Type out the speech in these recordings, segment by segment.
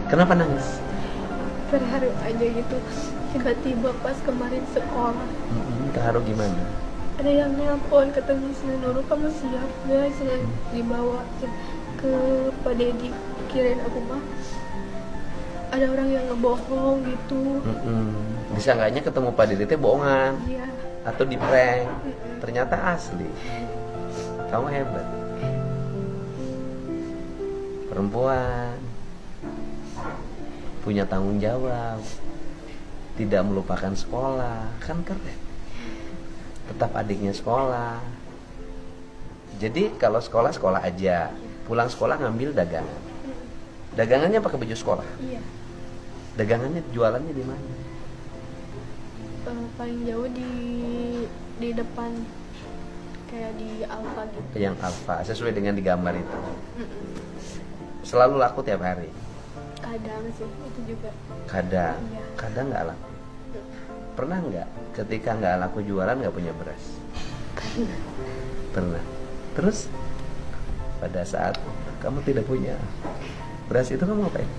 Kenapa nangis? Terharu aja gitu. Tiba-tiba pas kemarin sekolah Terharu gimana? ada yang nelpon ketemu Senin Nurul, kamu siap ya, saya dibawa ke Pak Dedi, kirain aku mah ada orang yang ngebohong gitu. Disangkanya ketemu Pak Dede teh bohongan Iya. atau di prank. Ternyata asli. Kamu hebat. Perempuan punya tanggung jawab, tidak melupakan sekolah, kan keren. Tetap adiknya sekolah. Jadi kalau sekolah aja, pulang sekolah ngambil dagangan. Dagangannya pakai baju sekolah. Iya. Dagangannya jualannya di mana? Paling jauh di depan, kayak di Alfa gitu. Yang Alfa, sesuai dengan di gambar itu. Selalu laku tiap hari. Kadang sih itu juga. Kadang, Iya. kadang nggak laku. Pernah nggak ketika nggak laku jualan nggak punya beras? Pernah. Terus pada saat kamu tidak punya beras itu kamu ngapain?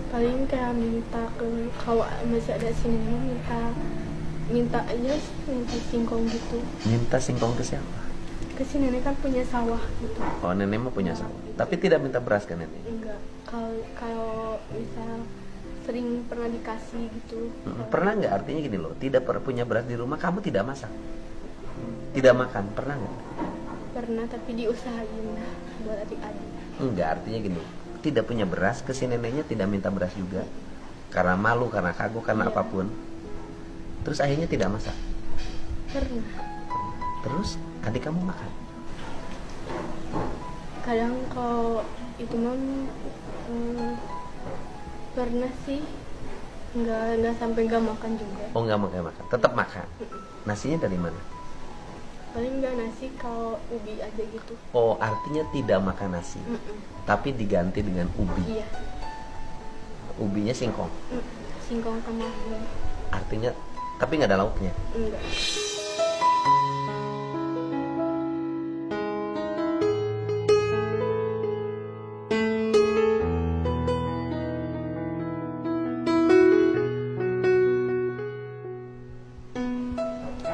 Paling kayak minta ke, kalau masih ada sini minta aja, minta singkong gitu. Minta singkong ke siapa? Ke si nenek kan punya sawah gitu. Oh, nenek mah punya sawah. Tapi tidak minta beras ke nenek. Enggak, kalau misal sering pernah dikasih gitu. Pernah nggak, artinya gini loh, tidak punya beras di rumah, kamu tidak masak, tidak makan, pernah nggak? Pernah, tapi diusahain buat adik-adik. Enggak, artinya gini, tidak punya beras, ke si neneknya tidak minta beras juga, karena malu, karena kagok, karena Iya. apapun. Terus akhirnya tidak masak. Pernah. Terus adik kamu makan. Kadang kalau itu mah pernah sih nggak sampai nggak makan juga. Oh, nggak makan, tetap makan. Nasinya dari mana? Paling nggak nasi, kalau ubi aja gitu. Oh, artinya tidak makan nasi, tapi diganti dengan ubi. Iya. Ubinya singkong. Singkong sama bumbu. Artinya, tapi nggak ada lauknya. Enggak.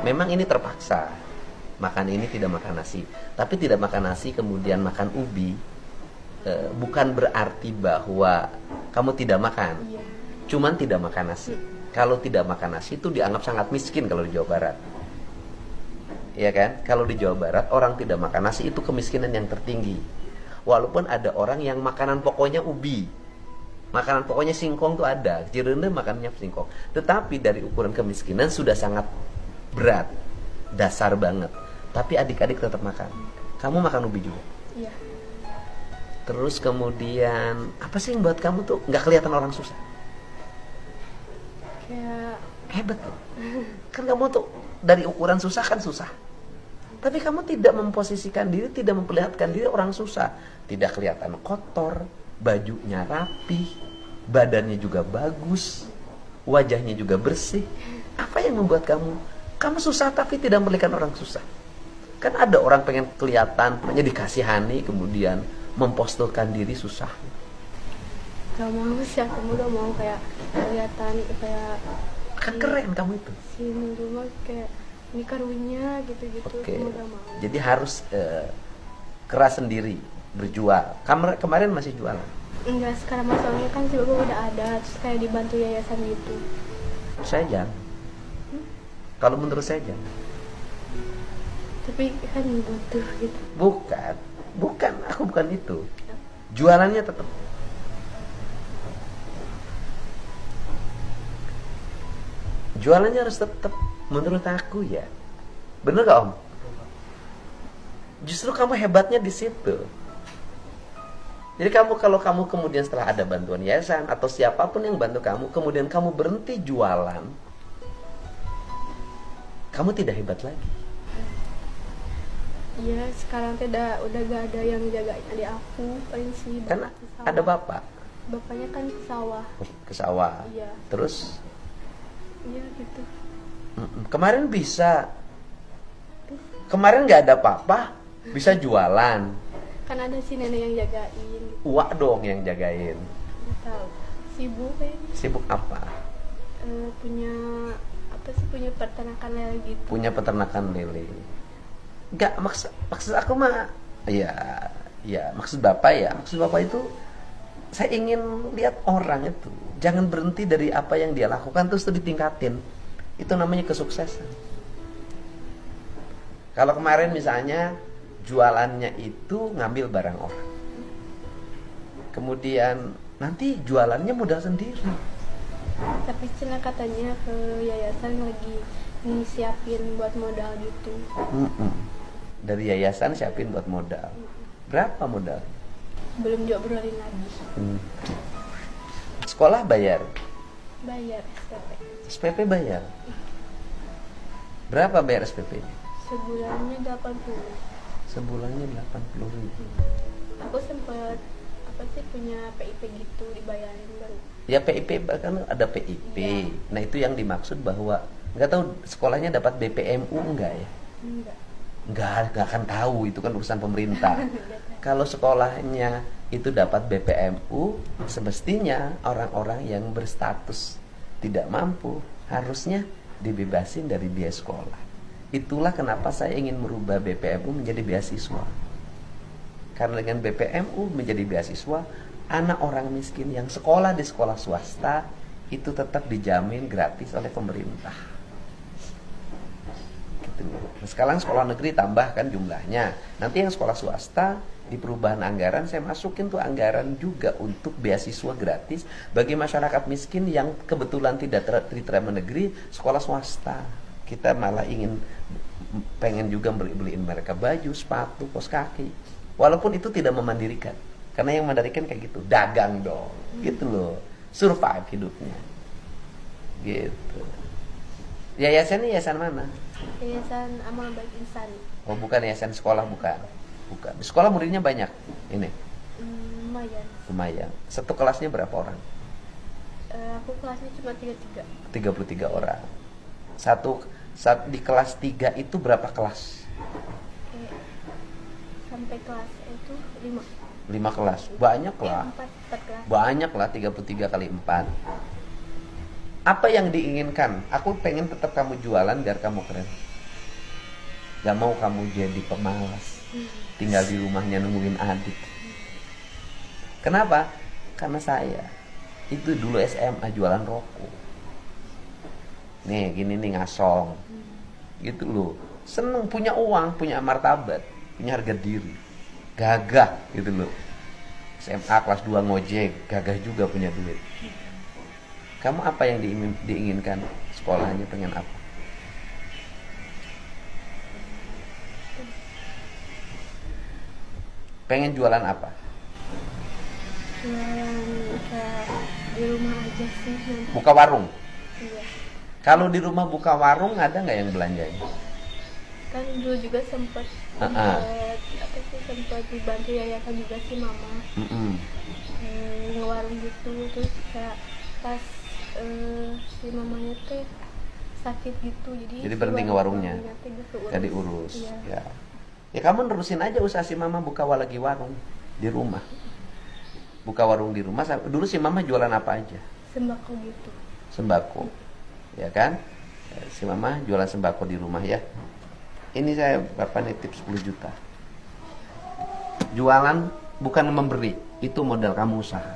Memang ini terpaksa. Makan ini tidak makan nasi. Tapi tidak makan nasi kemudian makan ubi, bukan berarti bahwa kamu tidak makan. Iya. Cuman tidak makan nasi. Kalau tidak makan nasi itu dianggap sangat miskin kalau di Jawa Barat. Iya kan? Kalau di Jawa Barat orang tidak makan nasi itu kemiskinan yang tertinggi. Walaupun ada orang yang makanan pokoknya ubi, makanan pokoknya singkong tuh ada, Cirende makannya singkong. Tetapi dari ukuran kemiskinan sudah sangat berat, dasar banget. Tapi adik-adik tetap makan. Kamu makan ubi juga. Iya. Terus kemudian apa sih yang buat kamu tuh nggak kelihatan orang susah? Kayak Hebat loh. Kan kamu tuh dari ukuran susah kan susah. Tapi kamu tidak memposisikan diri, tidak memperlihatkan diri orang susah. Tidak kelihatan kotor, bajunya rapi, badannya juga bagus, wajahnya juga bersih. Apa yang membuat kamu susah tapi tidak memperlihatkan orang susah? Kan ada orang pengen kelihatan, pengen dikasihani, kemudian memposturkan diri susah. gak mau sih, aku gak mau kayak kelihatan kayak Kan keren kamu itu. sini rumah kayak ini karunya gitu-gitu. Oke. Aku gak mau. Jadi harus keras sendiri, berjual. Kemarin masih jualan. Enggak, sekarang masalahnya kan si bapak udah ada, terus kayak dibantu yayasan gitu. Saya jangan. Kalau menurut saya jangan. Tapi kan butuh gitu. Bukan, aku bukan itu. Jualannya tetap. Jualannya harus tetap, menurut aku ya. Bener gak Om? Justru kamu hebatnya di situ. Jadi kalau kamu kemudian setelah ada bantuan yayasan atau siapapun yang bantu kamu, kemudian kamu berhenti jualan, kamu tidak hebat lagi. Iya, sekarang udah gak ada yang jaga adik aku, paling sih Kan bapak ke sawah. ada bapak Bapaknya kan ke sawah. ke sawah. Iya. Terus Iya gitu. kemarin bisa. Kemarin nggak ada apa-apa, bisa jualan. Kan ada si nenek yang jagain. Uak dong yang jagain. Nggak tahu. Sibuk kayaknya. Sibuk apa? Punya apa sih, punya peternakan lele gitu. Punya peternakan lele. Enggak, maksud aku mah ya maksud Bapak itu saya ingin lihat orang itu jangan berhenti dari apa yang dia lakukan terus itu ditingkatin. Itu namanya kesuksesan. Kalau kemarin misalnya jualannya itu ngambil barang orang. Kemudian nanti jualannya modal sendiri. Tapi Cina katanya ke yayasan lagi siapin buat modal gitu. Dari yayasan siapin buat modal. Berapa modal? Belum juga obrolin lagi. Sekolah bayar. Bayar SPP. SPP bayar. Berapa bayar SPP? Sebulannya 80. Sebulannya 80.000. Aku sempat apa sih punya PIP gitu dibayarin baru. Ya PIP kan ada PIP. Iya. Nah itu yang dimaksud bahwa nggak tahu sekolahnya dapat BPMU enggak ya? Enggak. Nggak akan tahu, itu kan urusan pemerintah. Kalau sekolahnya itu dapat BPMU, semestinya orang-orang yang berstatus tidak mampu harusnya dibebasin dari biaya sekolah. Itulah kenapa saya ingin merubah BPMU menjadi beasiswa. Karena dengan BPMU menjadi beasiswa, anak orang miskin yang sekolah di sekolah swasta itu tetap dijamin gratis oleh pemerintah. Gitu. Nah, sekarang sekolah negeri tambahkan jumlahnya. Nanti yang sekolah swasta di perubahan anggaran saya masukin tuh anggaran juga untuk beasiswa gratis bagi masyarakat miskin yang kebetulan tidak diterima negeri sekolah swasta. Kita malah pengen juga beliin mereka baju, sepatu, kaos kaki. Walaupun itu tidak memandirikan. Karena yang memandirikan kayak gitu, dagang dong. Gitu loh. Survive hidupnya. Gitu. Yayasannya yayasan mana? Yayasan Amal Baik Insan. Oh, bukan yayasan sekolah, bukan. Bukan. Di sekolah muridnya banyak. Ini. Lumayan. Lumayan. Satu kelasnya berapa orang? Aku kelasnya cuma 33. 33 orang. Di kelas 3 itu berapa kelas? Sampai kelas itu 5. 5 kelas. Banyak lah. 4 kelas. Banyak lah 33 kali 4. Apa yang diinginkan? Aku pengen tetap kamu jualan biar kamu keren. Gak mau kamu jadi pemalas. Tinggal di rumahnya nungguin adik. Kenapa? Karena saya itu dulu SMA jualan rokok. Nih gini nih ngasong. Gitu loh. Seneng punya uang, punya martabat, punya harga diri. Gagah gitu loh. SMA kelas 2 ngojek, gagah juga punya duit. Kamu apa yang diinginkan? Sekolahnya pengen apa? Pengen jualan apa? Jualan kayak di rumah aja sih. Buka warung. Iya. Kalau di rumah buka warung ada nggak yang belanjanya? Kan dulu juga sempat sempat dibantu yayasan juga sih mama. Ngewarung gitu, terus kayak pas si mamanya teh sakit gitu, jadi berhenti ngewarungnya. Gak diurus. Iya. Ya kamu nerusin aja usaha si mama buka lagi warung di rumah. Buka warung di rumah. Dulu si mama jualan apa aja? Sembako gitu. Sembako. Ya kan? Si mama jualan sembako di rumah ya. Ini saya Bapak nitip 10 juta. Jualan bukan memberi, itu modal kamu usaha.